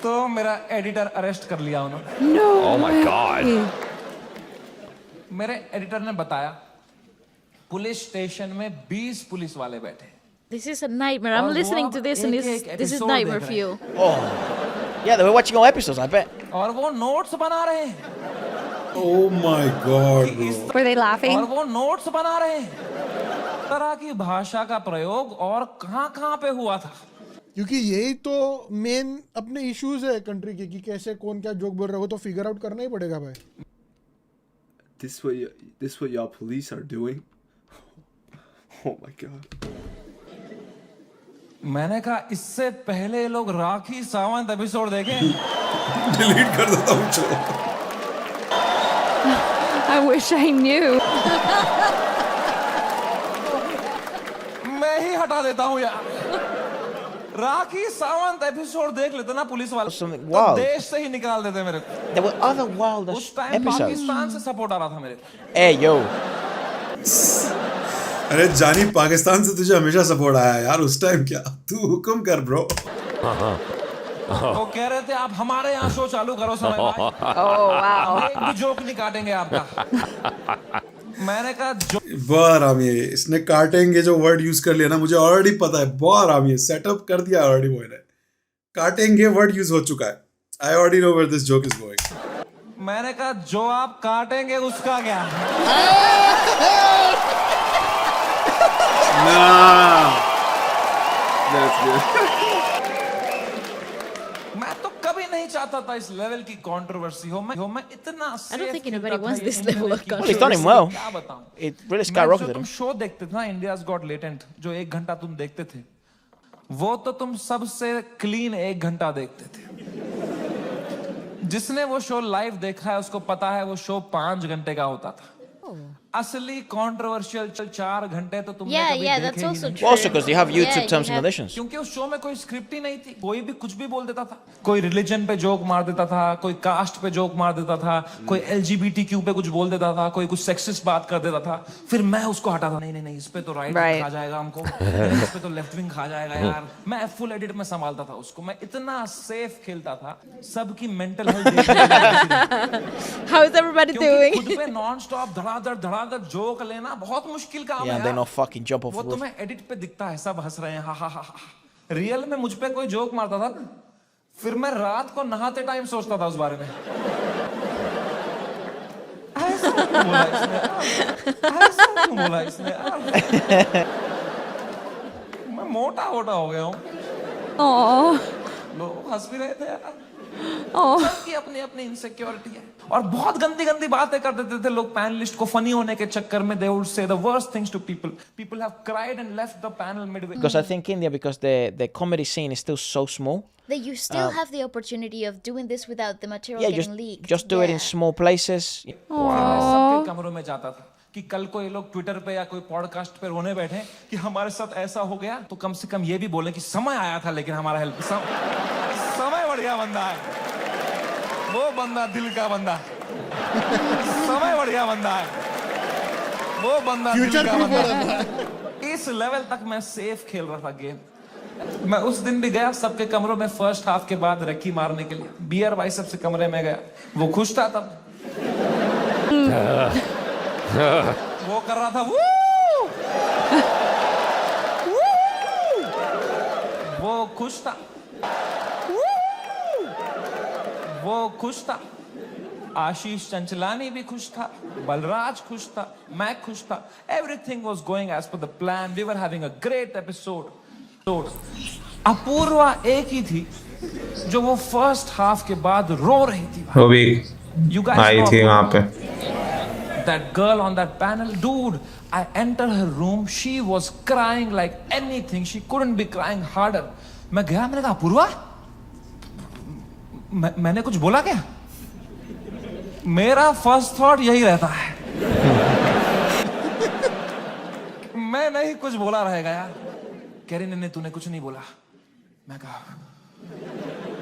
तो मेरा editor arrest कर लिया उन्होंने। No Oh my God. way. मेरे एडिटर ने बताया पुलिस स्टेशन में 20 पुलिस वाले बैठे। This is a nightmare. I'm और वो listening अब to this and एक-एक this is episode nightmare देख for रहे you. Oh. Yeah, they were watching all episodes, I bet. और वो नोट्स बना रहे हैं। Oh my God, bro. Were they laughing? और वो नोट्स बना रहे हैं। तरह की भाषा का प्रयोग और कहाँ पे हुआ था। क्योंकि यही तो मेन अपने इश्यूज है कंट्री के कि कैसे कौन क्या जोक बोल रहा है, वो तो फिगर आउट करना ही पड़ेगा भाई। This what y'all police are doing? Oh my God. मैंने कहा इससे पहले ये लोग राखी सावंत एपिसोड देखें। Delete कर देता हूँ चलो। I wish I knew. मैं ही हटा देता हूँ यार। राखी सावंत एपिसोड देख लेते ना पुलिस वाले Something तो wild. देश से ही निकाल देते मेरे को। There were other wild उस टाइम episodes. पाकिस्तान से सपोर्ट आ रहा था मेरे को। Hey, yo. अरे जानी, पाकिस्तान से तुझे हमेशा सपोर्ट आया यार। उस टाइम क्या, तू हुक्म कर ब्रो। वो कह रहे थे आप हमारे यहाँ शो चालू करो समय भाई। Oh wow. हम एक भी जोक नहीं काटेंगे आपका। मैंने कहा जो बहुत आरामी है। इसने काटेंगे जो वर्ड यूज कर लिया ना, मुझे ऑलरेडी पता है। बहुत आरामी है, सेटअप कर दिया ऑलरेडी वो ने। काटेंगे वर्ड यूज हो चुका है। I already know where this joke is going. मैंने कहा जो आप काटेंगे उसका क्या। That's good. मैं तो कभी नहीं चाहता था इस लेवल की कंट्रोवर्सी हो। मैं इतना I don't safe think anybody खेलता था wants ये this level of इंटरनेट की Well, he's done him well. क्या बताऊं। It really मैं skyrocketed जो तुम him. शो देखते थे ना, इंडियाज गॉट लेटेंट, जो 1 घंटा तुम देखते थे, वो तो तुम सबसे क्लीन 1 घंटा देखते थे। जिसने वो शो लाइव देखा है उसको पता है वो शो 5 घंटे का होता था। असली कंट्रोवर्शियल 4 घंटे तो तुमने Yeah, कभी yeah, देखे that's ही also नहीं। true. Also, because they have YouTube Yeah, terms you and have- conditions. क्योंकि उस शो में कोई स्क्रिप्ट ही नहीं थी, कोई भी कुछ भी बोल देता था। कोई रिलीजन पे जोक मार देता था, कोई कास्ट पे जोक मार देता था, कोई LGBTQ पे कुछ बोल देता था, कोई कुछ सेक्सिस्ट बात कर देता था। फिर मैं उसको हटा था, नहीं इस पे तो राइट Right. खा जाएगा हमको, इस पे तो लेफ्ट विंग खा जाएगा यार। मैं फुल एडिट में संभालता था उसको। मैं इतना सेफ खेलता था, सबकी mental health How is everybody doing? खुद पे नॉन स्टॉप धड़ाधड़ जोक लेना बहुत मुश्किल काम Yeah, है and they यार। not fucking jump off वो the roof. तुम्हें एडिट पे दिखता है सब हंस रहे हैं, हा हा हा हा। रियल में मुझ पे कोई जोक मारता था ना, फिर मैं रात को नहाते टाइम सोचता था उस बारे में। ऐसा क्यों बोला इसने? ऐसा क्यों बोला इसने? मैं मोटा हो गया हूँ। Oh. लोग हंस भी रहे थे यार। Oh. सबकी अपनी अपनी इनसिक्योरिटी है। और बहुत गंदी बातें कर देते थे लोग पैनलिस्ट को फनी होने के चक्कर में। They would say the worst things to people. People have cried and left the panel midway. Because I think India, because the comedy scene is still so small. That you still have the opportunity of doing this without the material Yeah, getting leaked. just do it in small places. मैं सबके कमरों में जाता था कि कल को ये लोग ट्विटर पे या कोई पॉडकास्ट पे रोने बैठे कि हमारे साथ ऐसा हो गया, तो कम से कम ये भी बोले कि समय आया था लेकिन हमारा हेल्प समय बढ़िया बंदा है। वो बंदा दिल का बंदा है। समय बढ़िया बंदा है। वो बंदा दिल का बंदा है। इस लेवल तक मैं सेफ खेल रहा था गेम। मैं उस दिन भी गया सबके कमरों में फर्स्ट हाफ के बाद रक्की मारने के लिए। बियर भाई सबसे कमरे में गया, वो खुश था तब। वो कर रहा था वू! वू! वो खुश था। वू! वो खुश था। आशीष चंचलानी भी खुश था, बलराज खुश था, मैं खुश था। Everything was going as per the plan. We were having a great episode. Apoorva एक ही थी जो वो फर्स्ट हाफ के बाद रो रही थी। वो भी You guys आई know थी वहां पे। that girl on that panel, dude, I entered her room, she was crying like anything. She couldn't be crying harder. मैं गया, मैंने कहा अपूर्वा, मैंने कुछ बोला क्या? मेरा फर्स्ट थॉट यही रहता है मैं नहीं कुछ बोला रहेगा यार। कह रही नहीं तूने कुछ नहीं बोला। मैं कहा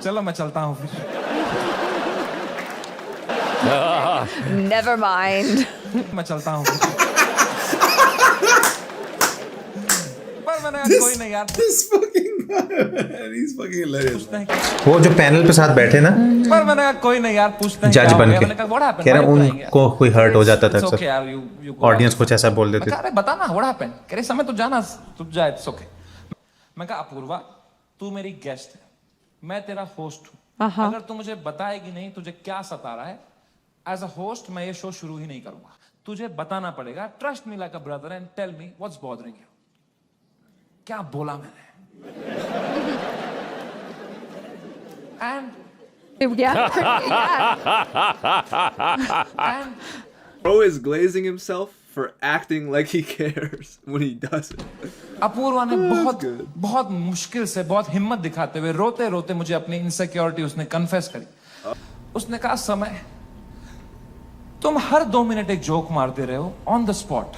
चलो मैं चलता हूँ फिर। Never mind. मैं चलता हूँ पर मैंने कोई नहीं यार। This fucking He's fucking hilarious. वो जो पैनल पे साथ बैठे ना, पर मैंने कहा कोई नहीं यार, पूछते हैं जज क्या हो बन गया? के मैंने कहा what happened? कह रहा Why you crying? उनको कोई हर्ट हो जाता था It's okay अक्सर, यार, you go ऑडियंस out. कुछ ऐसा बोल मैं देते कहा थे। अरे बता ना what happened? कह रहे समय तो जाना, तू जा, it's okay. मैं कहा अपूर्वा, तू मेरी गेस्ट है, मैं तेरा होस्ट हूँ, अगर तू मुझे बताएगी नहीं तुझे क्या सता रहा है, एज अ होस्ट मैं ये शो शुरू ही नहीं करूंगा, तुझे बताना पड़ेगा, trust me like a brother and tell me what's bothering you. क्या बोला मैंने? And Yeah. Bro is glazing himself for acting like he cares when he doesn't. Apoorva ने बहुत मुश्किल से, बहुत हिम्मत दिखाते हुए, रोते रोते मुझे अपनी इनसिक्योरिटी उसने कन्फेस करी। उसने कहा समय, तुम हर 2 मिनट एक जोक मारते रहे हो ऑन द स्पॉट,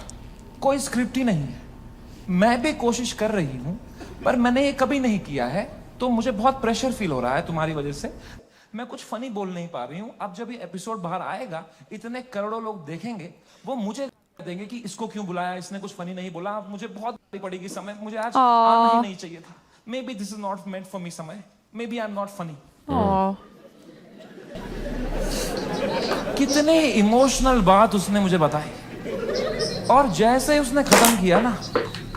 कोई स्क्रिप्ट ही नहीं है। मैं भी कोशिश कर रही हूं पर मैंने ये कभी नहीं किया है, तो मुझे बहुत प्रेशर फील हो रहा है तुम्हारी वजह से, मैं कुछ फनी बोल नहीं पा रही हूं। अब जब ये एपिसोड बाहर आएगा, इतने करोड़ों लोग देखेंगे, वो मुझे देंगे कि इसको क्यों बुलाया, इसने कुछ फनी नहीं बोला। मुझे बहुत गाली पड़ेगी समय, मुझे आज आना ही नहीं चाहिए था। May be this is not meant for me समय, may be I am not funny. Oh. कितने इमोशनल बात उसने मुझे बताई, और जैसे ही उसने खत्म किया ना,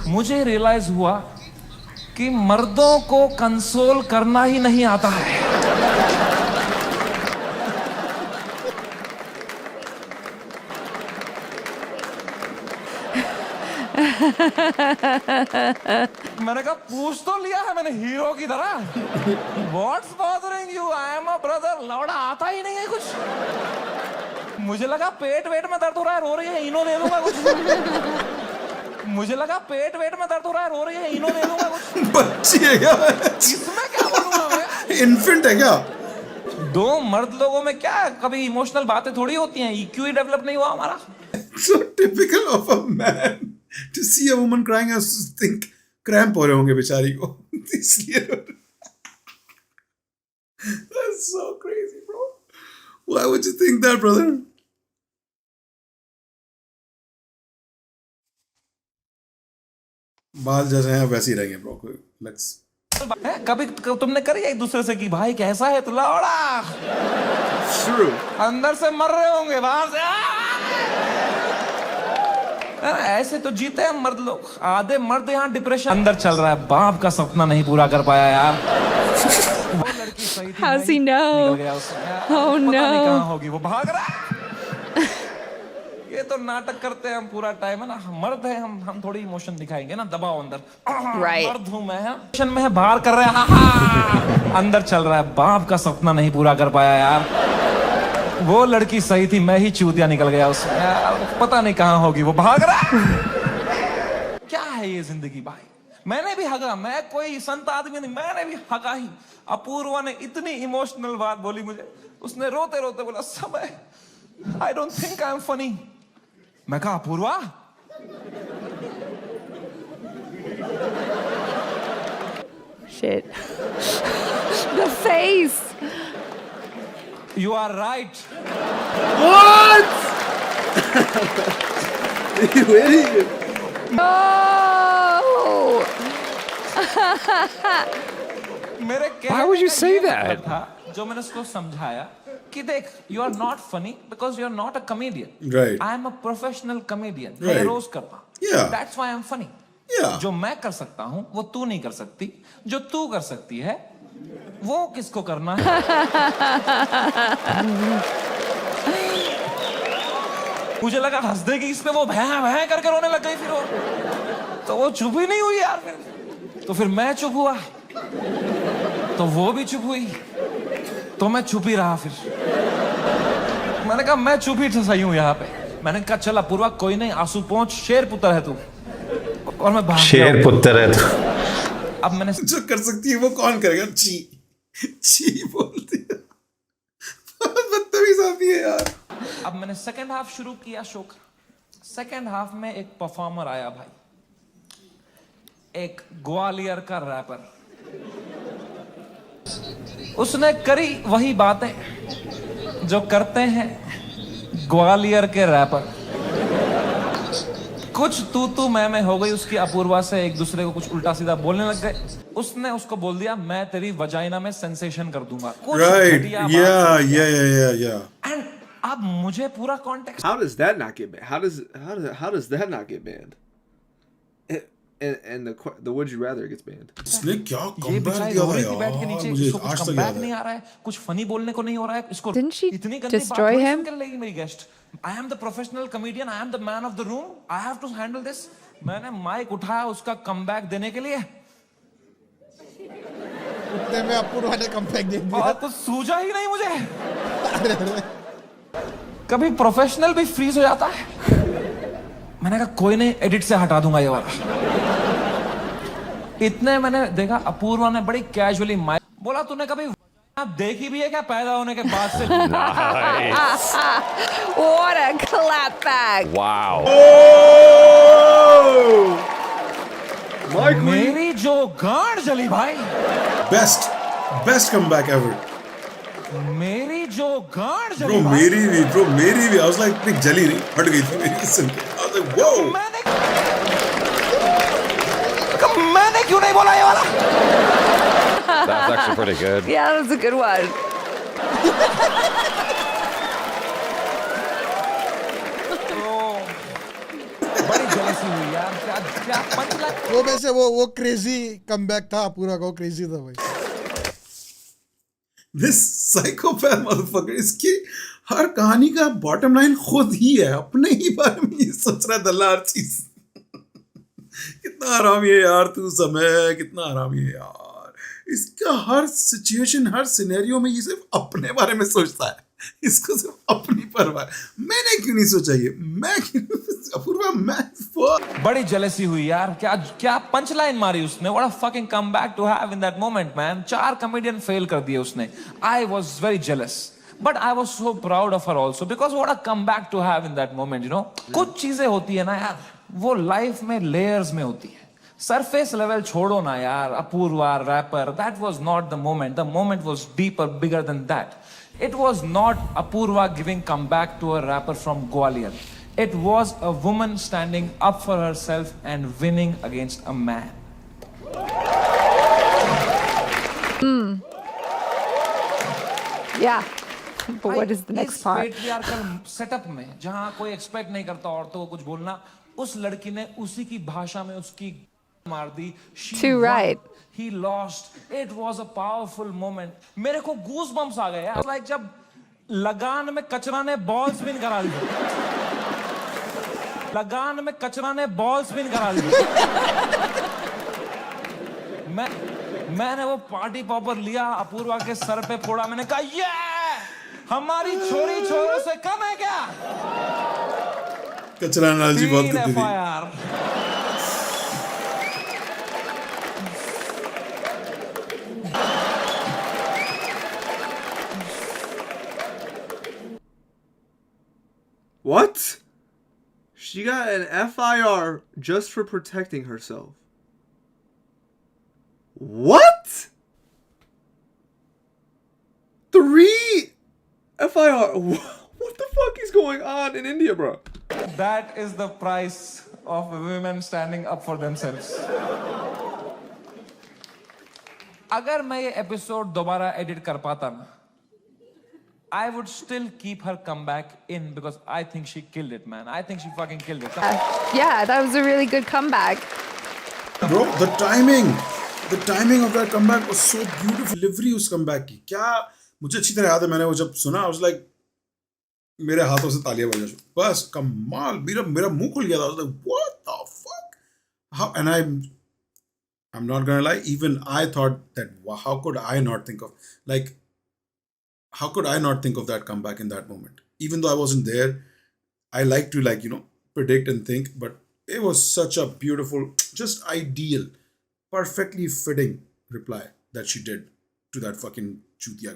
मुझे रियलाइज हुआ कि मर्दों को कंसोल करना ही नहीं आता है। मैंने कहा पूछ तो लिया है मैंने हीरो की तरह, what's bothering you, I am a brother. लौड़ा आता ही नहीं है कुछ। मुझे लगा पेट वेट में दर्द हो रहा है, रो रही है, इनो दे दूंगा कुछ। मुझे लगा पेट वेट में दर्द हो रहा है, रो रही है, इनो दे दूंगा कुछ। बच्ची है क्या? इसमें क्या बोलूंगा मैं? इन्फेंट है क्या? 2 मर्द लोगों में क्या कभी इमोशनल बातें थोड़ी होती हैं, EQ ही डेवलप नहीं हुआ हमारा। So typical of a man to see a woman crying and think cramp हो रहे होंगे बेचारी को, इसलिए। That's so crazy, bro. Why would you think that, brother? बाल जैसे हैं वैसे ही रहेंगे ब्रो। लेट्स कभी तुमने करी एक दूसरे से कि भाई कैसा है तू, लौड़ा True. अंदर से मर रहे होंगे, बाहर से ऐसे तो जीते हैं मर्द लोग। आधे मर्द यहाँ डिप्रेशन अंदर चल रहा है, बाप का सपना नहीं पूरा कर पाया यार। वो लड़की सही थी, How's he निकल know? गया उससे यार, Oh पता नहीं no. कहाँ होगी, वो भाग रहा है। ये तो नाटक करते हैं हम पूरा टाइम, है ना। मर्द है हम थोड़ी इमोशन दिखाएंगे ना, दबाओ अंदर। Right. मर्द हूं मैं, इमोशन में है, बाहर कर रहे हैं, अंदर चल रहा है, बाप का सपना नहीं पूरा कर पाया यार। वो लड़की सही थी, मैं ही चूतिया निकल गया उसमें यार, पता नहीं कहाँ होगी, वो भाग रहा है। क्या है ये जिंदगी भाई। मैंने भी हगा, मैं कोई संत आदमी नहीं, मैंने भी हगा ही। अपूर्वा ने इतनी इमोशनल बात बोली मुझे, उसने रोते रोते बोला समय, I don't think I am funny. मैं कहा Apoorva, Shit. The face. you are right. What? You idiot. Oh. मेरे Why would you कहने का say ये that? मतलब था, जो मैंने उसको समझाया कि देख, you are not funny because you are not a comedian. Right. I am a professional comedian, Right. मैं रोज करता हूँ। Yeah. That's why I am funny. Yeah. जो मैं कर सकता हूँ वो तू नहीं कर सकती, जो तू कर सकती है वो किसको करना है। मुझे लगा हंस देगी इस पे, वो भैं भैं करके रोने लग गई, फिर वो तो वो चुप ही नहीं हुई यार। फिर तो फिर मैं चुप हुआ, तो वो भी चुप हुई, तो मैं चुप ही रहा। फिर मैंने कहा मैं चुप ही सही हूँ यहाँ पे। मैंने कहा चल अपूर्वा कोई नहीं, आंसू पहुंच, शेर पुत्र है तू। और मैं भाग गया। शेर पुत्र है तो। अब मैंने जो कर सकती है वो कौन करेगा? ची ची बोलती है, बहुत बदतमीज आदमी है यार। अब मैंने सेकंड हाफ शुरू किया शो का। सेकंड हाफ में एक परफॉर्मर आया भाई, एक ग्वालियर का रैपर। उसने करी वही बातें जो करते हैं ग्वालियर के रैपर। कुछ तू मैं हो गई उसकी अपूर्वा से, एक दूसरे को कुछ उल्टा सीधा बोलने लग गए। उसने उसको बोल दिया मैं तेरी वजाइना में सेंसेशन कर दूंगा कुछ Right. घटिया बात Yeah, बोल दिया। yeah. एंड अब मुझे पूरा context How does that not get banned? How does that not get banned? And the would you rather gets banned. इसने क्या ये कमबैक बेचारी दिया रो था रही थी बैठ के यार, नीचे मुझे इसको कुछ आज तक कमबैक याद नहीं है. आ रहा है कुछ फनी बोलने को नहीं हो रहा है इसको Didn't she इतनी गंदी बात destroy थोड़ी him? सुन के लेगी मेरी guest I am the professional comedian I am the man of the room I have to handle this मैंने माइक उठाया उसका कमबैक देने के लिए उतने में अपूर्वा ने कमबैक दे दिया. और कुछ सूझा ही नहीं मुझे कभी प्रोफेशनल भी फ्रीज हो जाता है मैंने कहा कोई नहीं एडिट से हटा दूंगा ये वाला इतने मैंने देखा अपूर्वा ने बड़ी कैजुअली माइक बोला तूने कभी आप देखी भी है क्या पैदा होने के बाद से What a clapback. Wow. My queen. मेरी जो गांड जली भाई Best comeback ever. मेरी जो गांड Bro, जली भाई मेरी भी. I was like, नहीं जली नहीं, हट गई थी मेरी सुन के. I was like, whoa. मैंने क्यों नहीं बोला ये वाला That's actually pretty good. Yeah, that was a good one. बड़ी जेलसी हुई यार क्या क्या पंचलाइन वो वैसे वो क्रेजी कमबैक था अपूर्वा का, वो क्रेजी था भाई. This psychopath motherfucker, इसकी हर कहानी का बॉटम लाइन खुद ही है, अपने ही बारे में ये सोच रहा है दल्ला हर चीज. कितना आरामी है यार तू समय, कितना आरामी है यार. इसका हर सिचुएशन, हर सिनेरियो में ये सिर्फ अपने बारे में सोचता है. इसको सिर्फ अपनी परवाह है. मैंने क्यों नहीं सोचा ये, मैं क्यों अपूर्वा, मैं बड़ी जेलसी हुई यार क्या क्या पंचलाइन मारी उसने what a fucking comeback to have in that moment man 4 comedian fail कर दिए उसने I was very jealous but I was so proud of her also because what a comeback to have in that moment you know कुछ चीजें होती है ना यार वो लाइफ में लेयर्स में होती है सरफेस लेवल छोड़ो ना यार Apoorva rapper that was not the moment was deeper bigger than that it was not Apurva giving comeback to a rapper from Gwalior. It was a woman standing up for herself and winning against a man. Yeah. But what is the next इस part? patriarchal setup में जहां कोई expect नहीं करता औरतों को कुछ बोलना उस लड़की ने उसी की भाषा में उसकी मार दी. She Too won. right. He lost. It was a powerful moment. मेरे को goosebumps आ गए यार. Like जब लगान में कचरा ने बॉल स्पिन करा दी. लगान में कचरा ने बॉल स्पिन करा दी. मैंने वो पार्टी पॉपर लिया अपूर्वा के सर पे फोड़ा. मैंने कहा ये हमारी छोरी छोरों से कम है क्या? कचरा नालजी बहुत करती थी. FIR. What? She got an FIR just for protecting herself. What? 3 FIR. What the fuck is going on in India, bro? That is the price of women standing up for themselves. अगर मैं ये episode दोबारा edit कर पाता ना I would still keep her comeback in because I think she killed it, man. I think she fucking killed it. Yeah, that was a really good comeback. Bro, the timing of that comeback was so beautiful. Delivery उस comeback की क्या मुझे अच्छी तरह याद है. मैंने वो जब सुना I was like मेरे हाथों से तालियां बजा बस कमाल. मेरा मुंह खुल गया था. I was like what the fuck? How? And I'm not gonna lie, even I thought that how could I not think of how could I not think of that comeback in that moment? Even though I wasn't there, I like to predict and think, but it was such a beautiful, just ideal, perfectly fitting reply that she did to that fucking chutiya